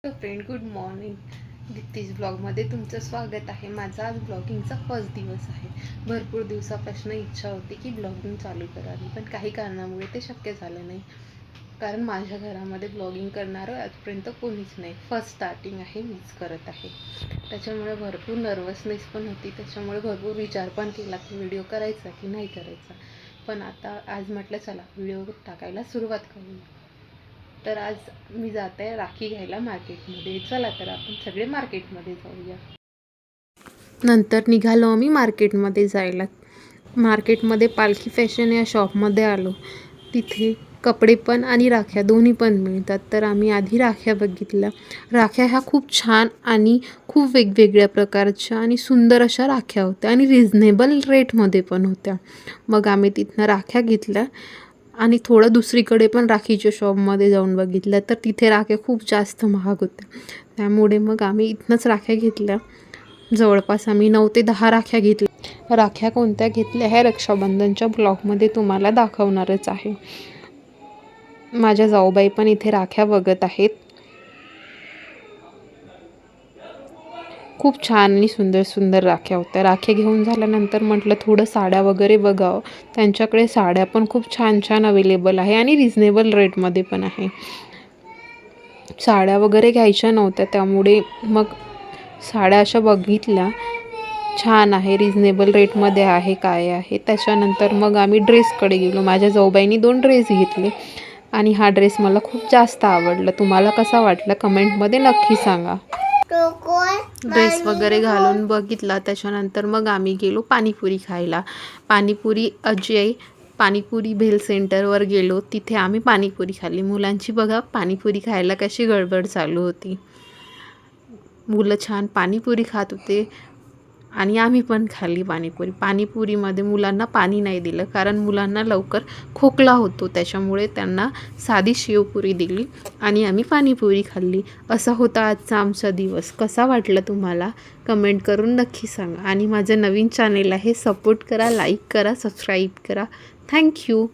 Friend, good morning. दीप्तीज ब्लॉगमध्ये तुमचं स्वागत आहे. माझा आज ब्लॉगिंगचा फर्स्ट दिवस आहे. भरपूर दिवसापासून इच्छा होती की ब्लॉगिंग चालू करावी, पण काही कारणामुळे ते शक्य झालं नाही. कारण माझ्या घरामध्ये ब्लॉगिंग करणारं आजपर्यंत कोणीच नाही. फर्स्ट स्टार्टिंग आहे, मीच करत आहे. त्याच्यामुळे भरपूर नर्वसनेस पण होती. त्याच्यामुळे भरपूर विचार पण केला की व्हिडिओ करायचा की नाही करायचा. पण आता आज म्हटलं चला व्हिडिओ टाकायला सुरुवात करूया. तर आज मी जात आहे राखी घ्यायला मार्केटमध्ये. चला तर आपण सगळे मार्केटमध्ये जाऊया. नंतर निघालो आम्ही मार्केटमध्ये जायला. मार्केटमध्ये पालखी फॅशन या शॉपमध्ये आलो. तिथे कपडे पण आणि राख्या दोन्ही पण मिळतात. तर आम्ही आधी राख्या बघितल्या. राख्या ह्या खूप छान आणि खूप वेगवेगळ्या प्रकारच्या आणि सुंदर अशा राख्या होत्या आणि रिजनेबल रेटमध्ये पण होत्या. मग आम्ही तिथनं राख्या घेतल्या आणि थोडं दुसरीकडे पण राखीच्या शॉपमध्ये जाऊन बघितलं, तर तिथे राख्या खूप जास्त महाग होत्या. त्यामुळे मग आम्ही इथनंच राख्या घेतल्या. जवळपास आम्ही 9 ते 10 राख्या घेतल्या. राख्या कोणत्या घेतल्या ह्या रक्षाबंधनच्या ब्लॉगमध्ये तुम्हाला दाखवणारच आहे. माझ्या जाऊबाई पण इथे राख्या बघत आहेत. खूप छान आणि सुंदर सुंदर राख्या होत्या. राख्या घेऊन झाल्यानंतर म्हटलं थोडं साड्या वगैरे बघावं. त्यांच्याकडे साड्या पण खूप छान छान अवेलेबल आहे आणि रिजनेबल रेटमध्ये पण आहे. साड्या वगैरे घ्यायच्या नव्हत्या, त्यामुळे मग साड्या अशा बघितल्या. छान आहे, रिजनेबल रेटमध्ये आहे, काय आहे. त्याच्यानंतर मग आम्ही ड्रेसकडे गेलो. माझ्या जाऊबाईंनी 2 ड्रेस घेतले आणि हा ड्रेस मला खूप जास्त आवडला. तुम्हाला कसा वाटला कमेंटमध्ये नक्की सांगा. ड्रेस वगैरे घालून बघितला. त्याच्यानंतर मग आम्ही गेलो पाणीपुरी खायला. पाणीपुरी अजय पाणीपुरी भेल सेंटरवर गेलो. तिथे आम्ही पाणीपुरी खाल्ली. मुलांची बघा पाणीपुरी खायला कशी गडबड चालू होती. मुलं छान पाणीपुरी खात होते आणि आम्ही पण खाल्ली पाणीपुरी. पाणीपुरीमध्ये मुलांना पाणी नाही दिलं, कारण मुलांना लवकर खोकला होतो. त्याच्यामुळे त्यांना साधी शेवपुरी दिली आणि आम्ही पाणीपुरी खाल्ली. असा होता आजचा आमचा दिवस. कसा वाटला तुम्हाला कमेंट करून नक्की सांगा. आणि माझं नवीन चॅनेल आहे, सपोर्ट करा, लाईक करा, सबस्क्राईब करा. थँक्यू.